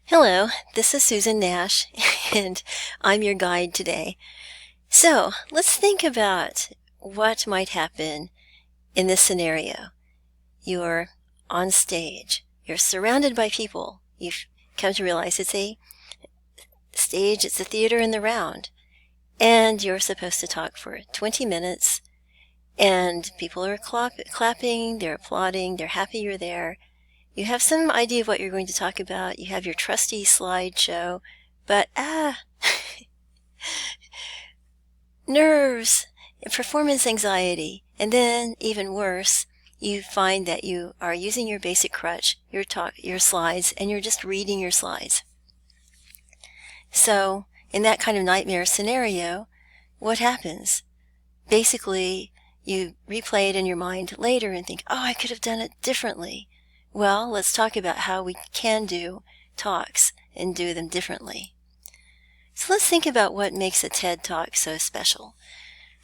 Hello, this is Susan Nash, and I'm your guide today. So, let's think about what might happen in this scenario. You're on stage, you're surrounded by people. You've come to realize it's a stage, it's a theater in the round, and you're supposed to talk for 20 minutes, and people are clapping, they're applauding, they're happy you're there. You have some idea of what you're going to talk about. You have your trusty slideshow, but nerves, performance anxiety, and then even worse, you find that you are using your basic crutch, your slides, and you're just reading your slides. So, in that kind of nightmare scenario, what happens? Basically, you replay it in your mind later and think, oh, I could have done it differently. Well, let's talk about how we can do talks and do them differently. So let's think about what makes a TED Talk so special.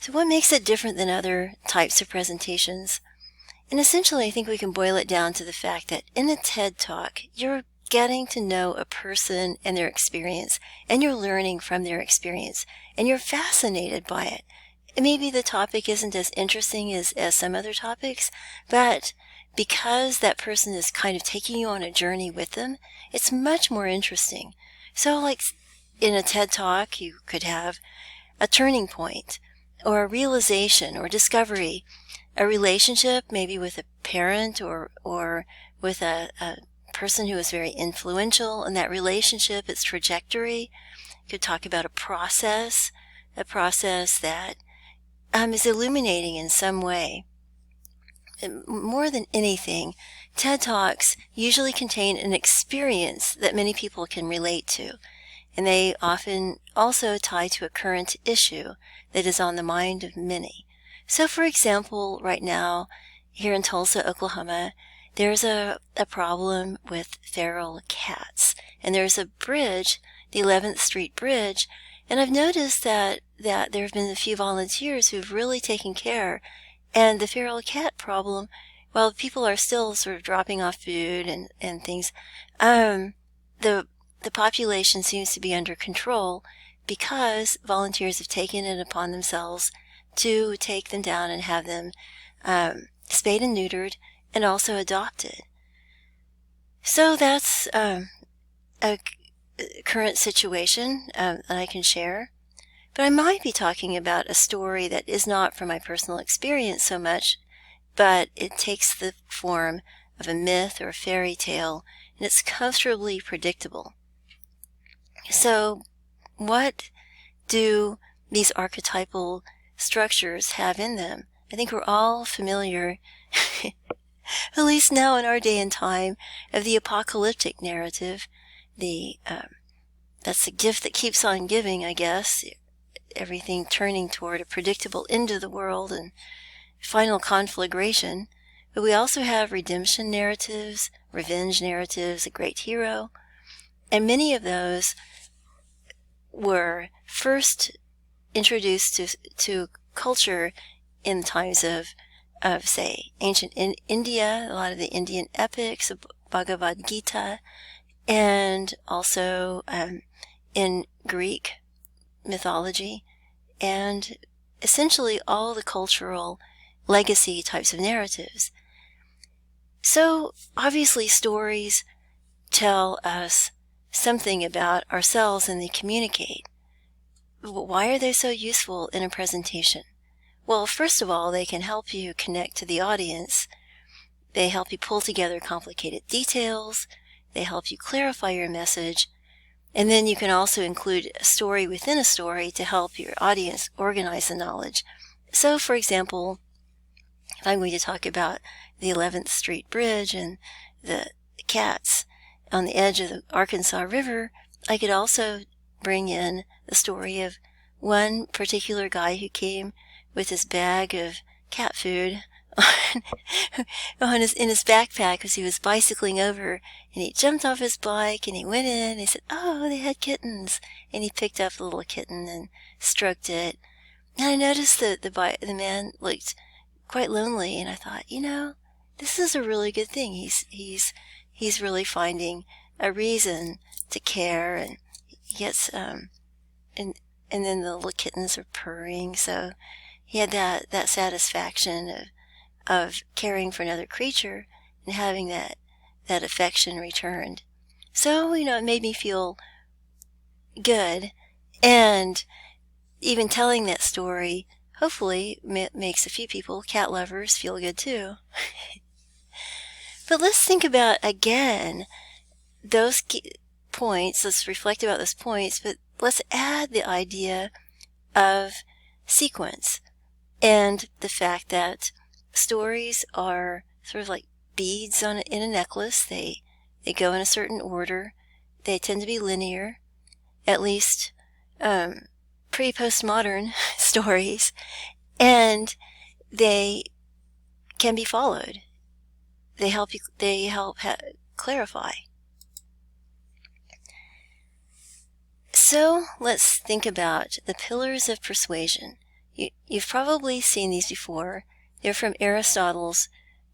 So what makes it different than other types of presentations? And essentially, I think we can boil it down to the fact that in a TED Talk, you're getting to know a person and their experience, and you're learning from their experience, and you're fascinated by it. And maybe the topic isn't as interesting as some other topics, but because that person is kind of taking you on a journey with them, it's much more interesting. So like in a TED Talk, you could have a turning point or a realization or discovery, a relationship maybe with a parent or with a person who is very influential in that relationship, its trajectory. You could talk about a process that is illuminating in some way. More than anything, TED Talks usually contain an experience that many people can relate to, and they often also tie to a current issue that is on the mind of many. So, for example, right now, here in Tulsa, Oklahoma, there's a problem with feral cats, and there's a bridge, the 11th Street Bridge, and I've noticed that there have been a few volunteers who've really taken care. And the feral cat problem, while people are still sort of dropping off food and things, the population seems to be under control because volunteers have taken it upon themselves to take them down and have them spayed and neutered and also adopted. So that's a current situation that I can share. But I might be talking about a story that is not from my personal experience so much, but it takes the form of a myth or a fairy tale, and it's comfortably predictable. So, what do these archetypal structures have in them? I think we're all familiar, at least now in our day and time, of the apocalyptic narrative. That's the gift that keeps on giving, I guess. Everything turning toward a predictable end of the world and final conflagration. But we also have redemption narratives, revenge narratives, a great hero. And many of those were first introduced to culture in times of say, ancient India, a lot of the Indian epics, the Bhagavad Gita, and also in Greek mythology, and essentially all the cultural legacy types of narratives. So obviously stories tell us something about ourselves and they communicate. Why are they so useful in a presentation? Well, first of all, they can help you connect to the audience. They help you pull together complicated details. They help you clarify your message. And then you can also include a story within a story to help your audience organize the knowledge. So, for example, if I'm going to talk about the 11th Street Bridge and the cats on the edge of the Arkansas River, I could also bring in the story of one particular guy who came with his bag of cat food in his backpack as he was bicycling over, and he jumped off his bike and he went in and he said, oh, they had kittens, and he picked up the little kitten and stroked it. And I noticed that the man looked quite lonely, and I thought, this is a really good thing. He's really finding a reason to care, and he gets and then the little kittens are purring, so he had that satisfaction of caring for another creature and having that affection returned. So, it made me feel good, and even telling that story hopefully makes a few people, cat lovers, feel good too. But let's think about, again, those points. Let's reflect about those points, but let's add the idea of sequence and the fact that stories are sort of like beads in a necklace. They go in a certain order. They tend to be linear, at least pre-postmodern stories, and they can be followed. They help clarify. So let's think about the Pillars of Persuasion. You've probably seen these before. They're from Aristotle's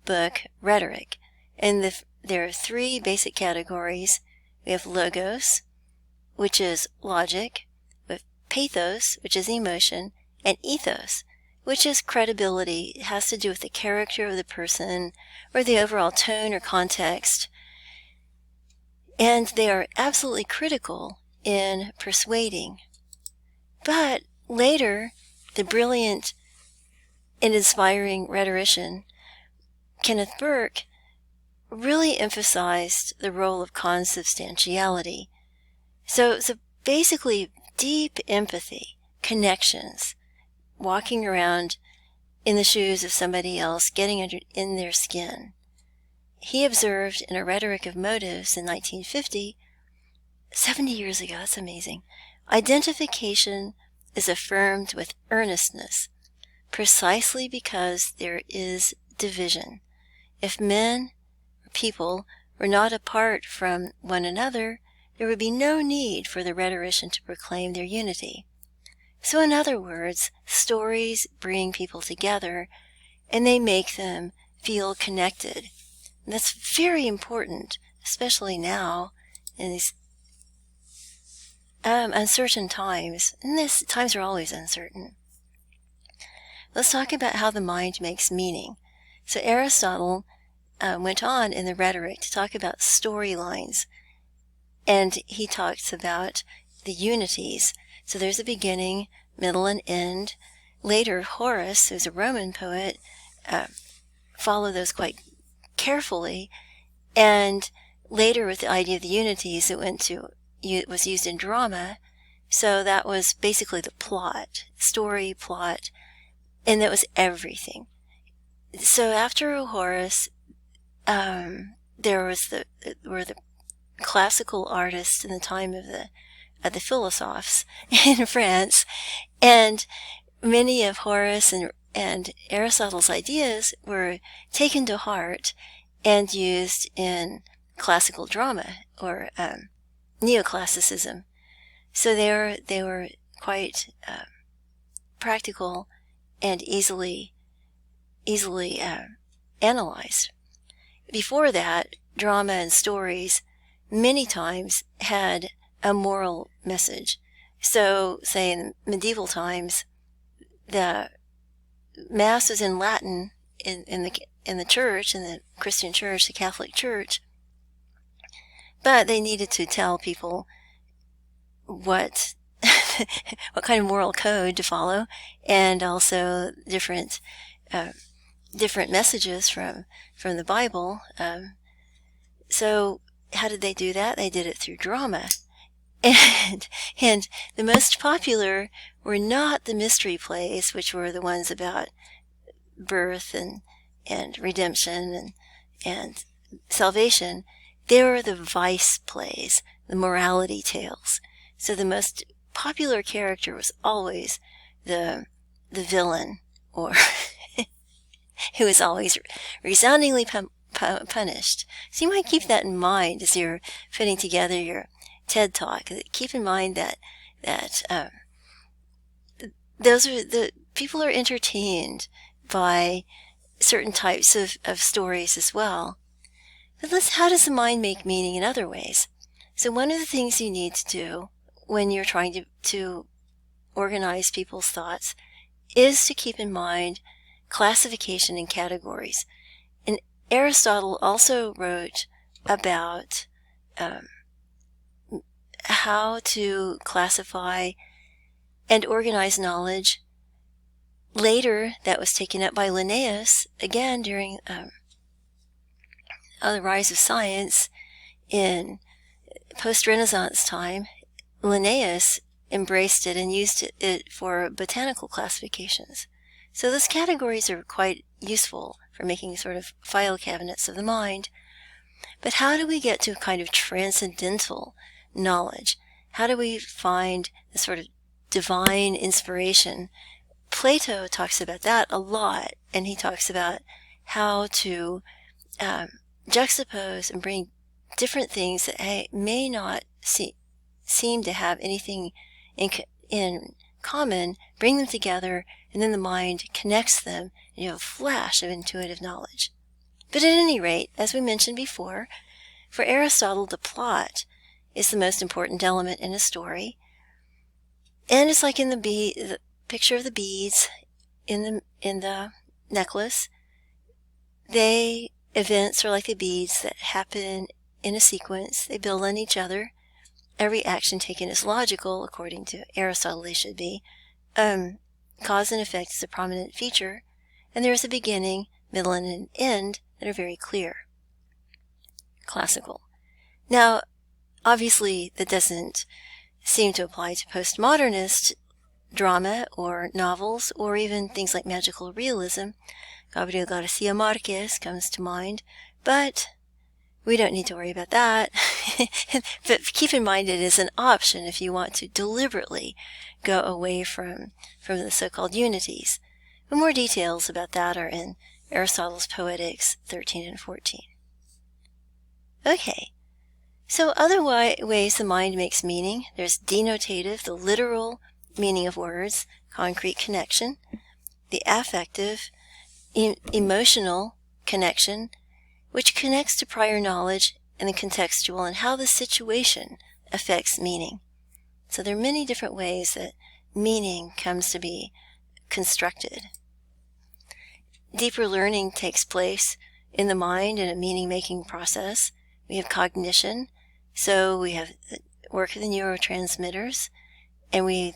book, Rhetoric. And there are three basic categories. We have logos, which is logic. We have pathos, which is emotion. And ethos, which is credibility. It has to do with the character of the person or the overall tone or context. And they are absolutely critical in persuading. But later, the brilliant and inspiring rhetorician Kenneth Burke really emphasized the role of consubstantiality. So basically, deep empathy, connections, walking around in the shoes of somebody else, getting in their skin. He observed in a Rhetoric of Motives in 1950, 70 years ago, that's amazing, identification is affirmed with earnestness, precisely because there is division. If men or people were not apart from one another, there would be no need for the rhetorician to proclaim their unity. So in other words, stories bring people together, and they make them feel connected. And that's very important, especially now in these uncertain times. And these times are always uncertain. Let's talk about how the mind makes meaning. So Aristotle went on in the Rhetoric to talk about story lines, and he talks about the unities. So there's a beginning, middle, and end. Later, Horace, who's a Roman poet, followed those quite carefully. And later, with the idea of the unities, it was used in drama. So that was basically the plot, story, plot, and that was everything. So after Horace, there were the classical artists in the time of the philosophes in France, and many of Horace and Aristotle's ideas were taken to heart and used in classical drama or neoclassicism. So they were quite practical and easily analyzed. Before that, drama and stories many times had a moral message. So, say in medieval times, the Mass was in Latin in the church, in the Christian church, the Catholic Church, but they needed to tell people what kind of moral code to follow, and also different messages from the Bible. So how did they do that? They did it through drama. And the most popular were not the mystery plays, which were the ones about birth and redemption and salvation. They were the vice plays, the morality tales. So the most popular character was always the villain, or who was always resoundingly punished. So you might keep that in mind as you're putting together your TED Talk. Keep in mind that those are the people are entertained by certain types of stories as well. But how does the mind make meaning in other ways? So one of the things you need to do when you're trying to organize people's thoughts is to keep in mind classification and categories. And Aristotle also wrote about how to classify and organize knowledge. Later, that was taken up by Linnaeus, again during the rise of science in post-Renaissance time. Linnaeus embraced it and used it for botanical classifications. So those categories are quite useful for making sort of file cabinets of the mind. But how do we get to kind of transcendental knowledge? How do we find the sort of divine inspiration? Plato talks about that a lot, and he talks about how to juxtapose and bring different things that may not seem to have anything in common, bring them together, and then the mind connects them, and you have a flash of intuitive knowledge. But at any rate, as we mentioned before, for Aristotle, the plot is the most important element in a story. And it's like in the picture of the beads in the necklace. Events are like the beads that happen in a sequence. They build on each other. Every action taken is logical, according to Aristotle they should be. Cause and effect is a prominent feature, and there is a beginning, middle, and an end that are very clear. Classical. Now, obviously, that doesn't seem to apply to postmodernist drama or novels or even things like magical realism. Gabriel Garcia Marquez comes to mind, but we don't need to worry about that. But keep in mind it is an option if you want to deliberately go away from the so-called unities. But more details about that are in Aristotle's Poetics 13 and 14. Okay, so other ways the mind makes meaning. There's denotative, the literal meaning of words, concrete connection. The affective, emotional connection, which connects to prior knowledge, and the contextual and how the situation affects meaning. So there are many different ways that meaning comes to be constructed. Deeper learning takes place in the mind in a meaning-making process. We have cognition, so we have the work of the neurotransmitters, and we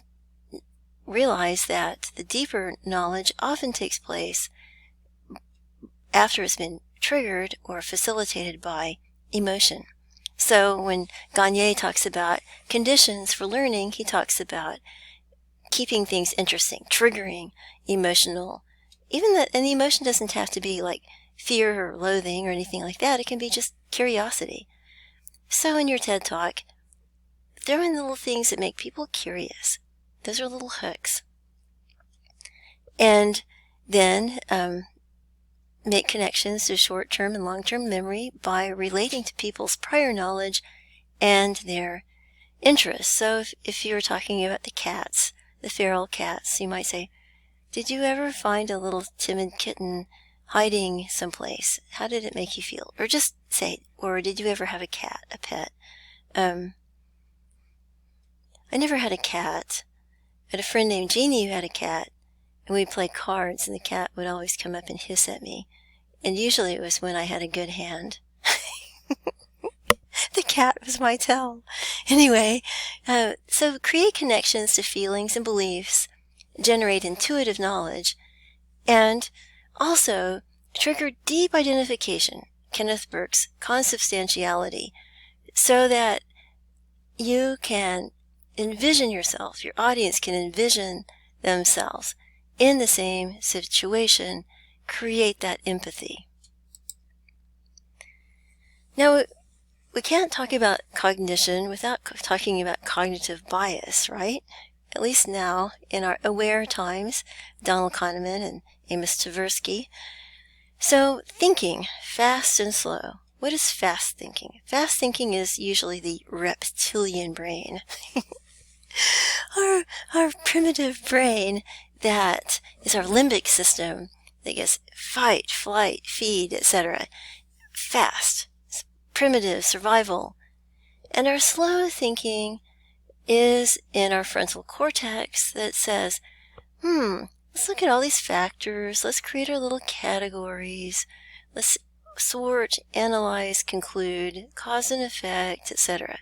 realize that the deeper knowledge often takes place after it's been triggered or facilitated by emotion. So when Gagne talks about conditions for learning, he talks about keeping things interesting, triggering emotional, and the emotion doesn't have to be like fear or loathing or anything like that. It can be just curiosity. So in your TED Talk, throw in little things that make people curious. Those are little hooks. And then make connections to short-term and long-term memory by relating to people's prior knowledge and their interests. So if you're talking about the cats, the feral cats, you might say, did you ever find a little timid kitten hiding someplace? How did it make you feel? Or just say, or did you ever have a cat, a pet? I never had a cat. I had a friend named Jeannie who had a cat, and we'd play cards, and the cat would always come up and hiss at me. And usually it was when I had a good hand. The cat was my tell. Anyway, so create connections to feelings and beliefs, generate intuitive knowledge, and also trigger deep identification, Kenneth Burke's Consubstantiality, so that you can envision yourself, your audience can envision themselves in the same situation, create that empathy. Now, we can't talk about cognition without talking about cognitive bias, right? At least now, in our aware times, Donald Kahneman and Amos Tversky. So, thinking, fast and slow. What is fast thinking? Fast thinking is usually the reptilian brain. Our primitive brain that is our limbic system that gets fight, flight, feed, etc. Fast, primitive, survival. And our slow thinking is in our frontal cortex that says, let's look at all these factors. Let's create our little categories. Let's sort, analyze, conclude, cause and effect, etc.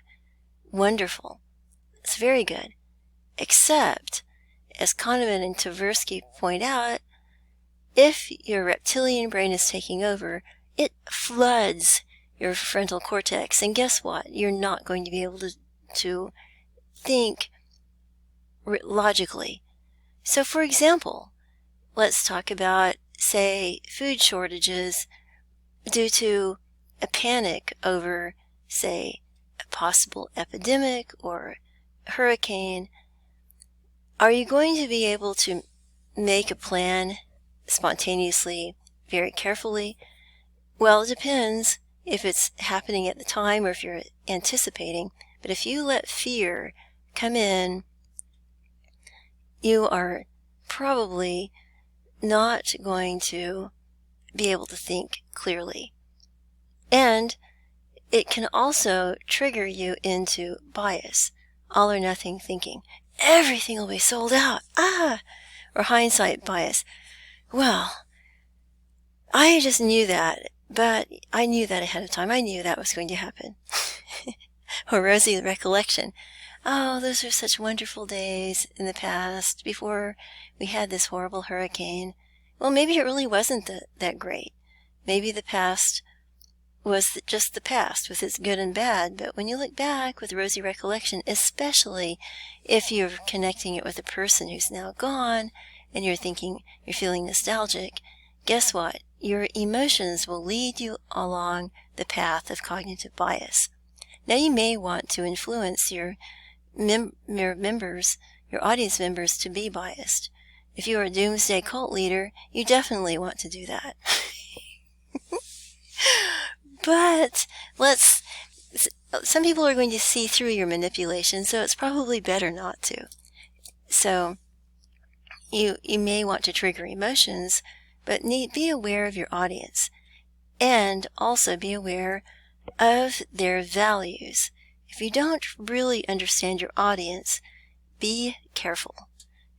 Wonderful. It's very good. Except, as Kahneman and Tversky point out, if your reptilian brain is taking over, it floods your frontal cortex. And guess what? You're not going to be able to think logically. So, for example, let's talk about, say, food shortages due to a panic over, say, a possible epidemic or hurricane. Are you going to be able to make a plan spontaneously, very carefully? Well, it depends if it's happening at the time or if you're anticipating. But if you let fear come in, you are probably not going to be able to think clearly. And it can also trigger you into bias, all or nothing thinking. Everything will be sold out. Or hindsight bias. Well, I just knew that, but I knew that ahead of time. I knew that was going to happen. Or rosy recollection. Oh, those are such wonderful days in the past before we had this horrible hurricane. Well, maybe it really wasn't that great. Maybe the past was just the past with its good and bad, but when you look back with rosy recollection, especially if you're connecting it with a person who's now gone and you're feeling nostalgic, guess what? Your emotions will lead you along the path of cognitive bias. Now, you may want to influence your audience members to be biased. If you are a doomsday cult leader, you definitely want to do that. But some people are going to see through your manipulation, so it's probably better not to. So you may want to trigger emotions, but be aware of your audience, and also be aware of their values. If you don't really understand your audience, be careful,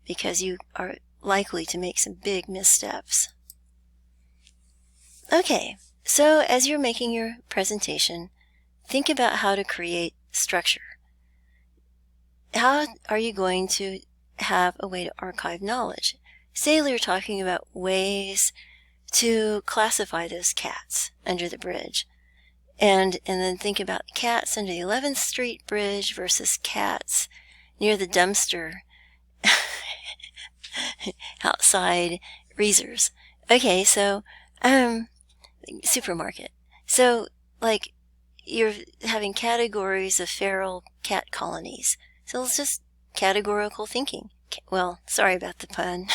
because you are likely to make some big missteps. Okay, so as you're making your presentation, think about how to create structure. How are you going to have a way to archive knowledge? Say you're talking about ways to classify those cats under the bridge. And then think about cats under the 11th Street Bridge versus cats near the dumpster outside Reese's. Okay, so, supermarket. So, like, you're having categories of feral cat colonies. So it's just categorical thinking. Well, sorry about the pun.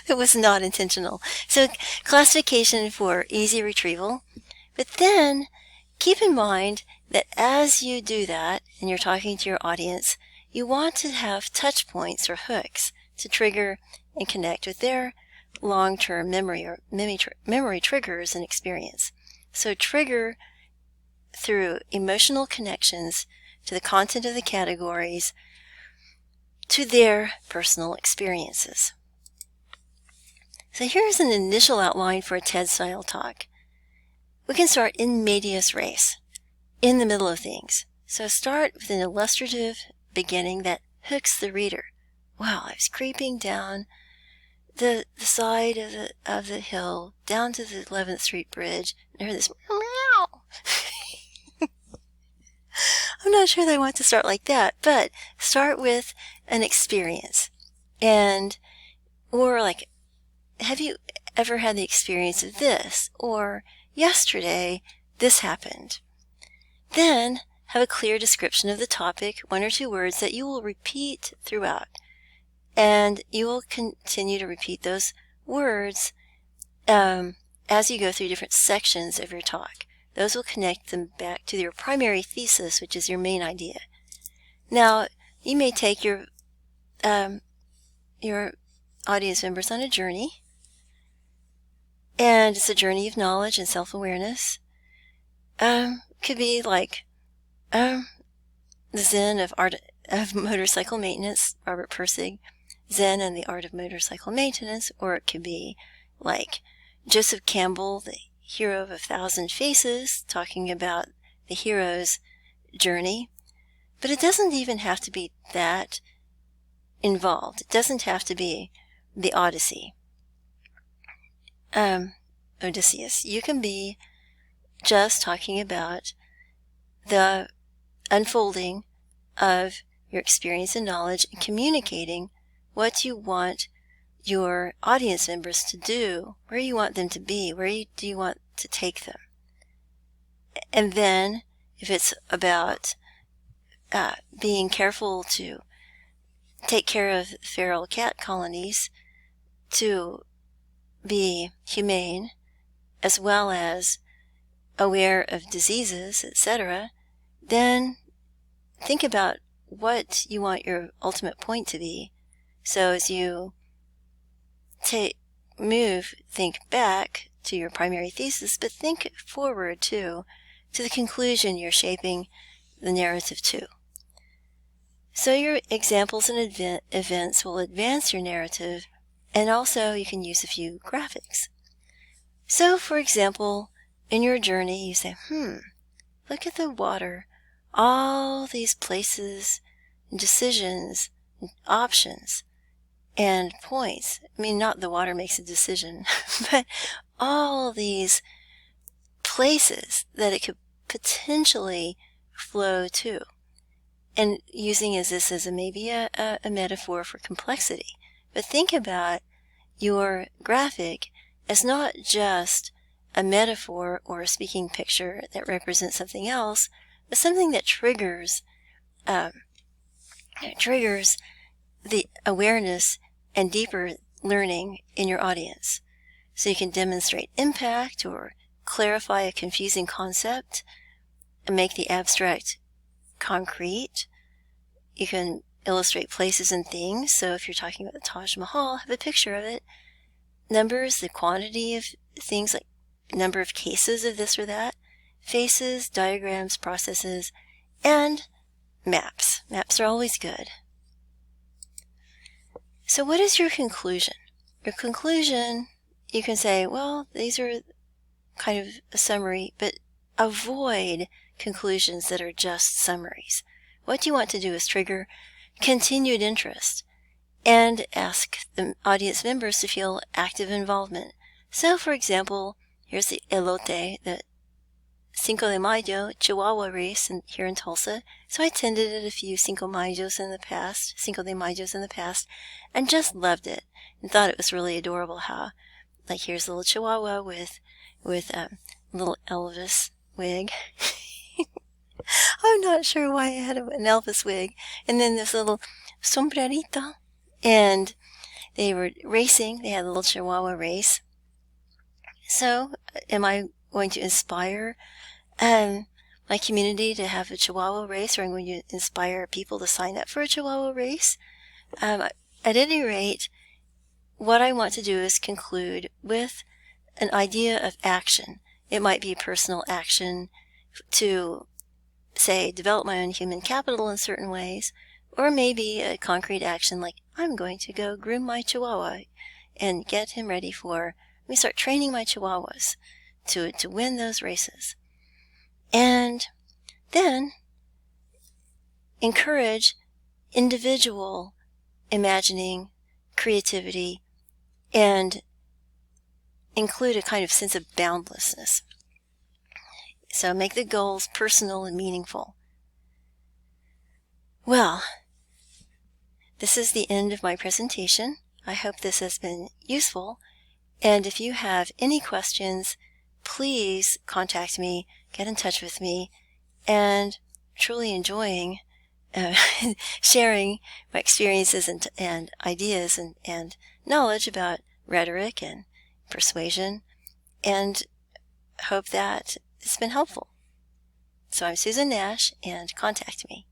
It was not intentional. So, classification for easy retrieval. But then, keep in mind that as you do that, and you're talking to your audience, you want to have touch points or hooks to trigger and connect with their long-term memory or memory triggers and experience. So trigger through emotional connections to the content of the categories to their personal experiences. So here's an initial outline for a TED-style talk. We can start in medias res, in the middle of things. So start with an illustrative beginning that hooks the reader. Wow, I was creeping down the side of the hill, down to the 11th Street Bridge, and I heard this meow. I'm not sure that I want to start like that, but start with an experience. Or like, have you ever had the experience of this? Or, yesterday, this happened. Then, have a clear description of the topic, 1 or 2 words that you will repeat throughout. And you will continue to repeat those words as you go through different sections of your talk. Those will connect them back to your primary thesis, which is your main idea. Now, you may take your audience members on a journey, and it's a journey of knowledge and self-awareness. Could be like The Zen of Art of Motorcycle Maintenance, Robert Pirsig. Zen and the Art of Motorcycle Maintenance, or it could be like Joseph Campbell, the hero of 1,000 faces, talking about the hero's journey. But it doesn't even have to be that involved. It doesn't have to be the Odyssey. Odysseus. You can be just talking about the unfolding of your experience and knowledge and communicating what you want your audience members to do, where you want them to be, do you want to take them. And then, if it's about being careful to take care of feral cat colonies, to be humane, as well as aware of diseases, etc., then think about what you want your ultimate point to be. So as you think back to your primary thesis, but think forward too, to the conclusion you're shaping the narrative to. So your examples and events will advance your narrative, and also you can use a few graphics. So, for example, in your journey, you say, look at the water, all these places, decisions, options, and points. I mean, not the water makes a decision, but all these places that it could potentially flow to. And using this as maybe a metaphor for complexity. But think about your graphic as not just a metaphor or a speaking picture that represents something else, but something that triggers the awareness and deeper learning in your audience. So you can demonstrate impact or clarify a confusing concept and make the abstract concrete. You can illustrate places and things. So if you're talking about the Taj Mahal, have a picture of it. Numbers, the quantity of things, like number of cases of this or that. Faces, diagrams, processes, and maps. Maps are always good. So what is your conclusion? Your conclusion, you can say, well, these are kind of a summary, but avoid conclusions that are just summaries. What you want to do is trigger continued interest and ask the audience members to feel active involvement. So, for example, here's the elote, the Cinco de Mayo Chihuahua race here in Tulsa. So I attended a few Cinco de Mayos in the past, and just loved it and thought it was really adorable how, like, here's a little Chihuahua with a little Elvis wig. I'm not sure why I had an Elvis wig. And then this little sombrerito. And they were racing. They had a little Chihuahua race. So, am I going to inspire my community to have a Chihuahua race, or I'm going to inspire people to sign up for a Chihuahua race? At any rate, what I want to do is conclude with an idea of action. It might be a personal action to, say, develop my own human capital in certain ways, or maybe a concrete action like, I'm going to go groom my Chihuahua and get him ready let me start training my Chihuahuas to win those races. And then encourage individual imagining, creativity, and include a kind of sense of boundlessness. So make the goals personal and meaningful. Well, this is the end of my presentation. I hope this has been useful. And if you have any questions, please contact me, get in touch with me, and truly enjoying sharing my experiences and ideas and knowledge about rhetoric and persuasion, and hope that it's been helpful. So I'm Susan Nash, and contact me.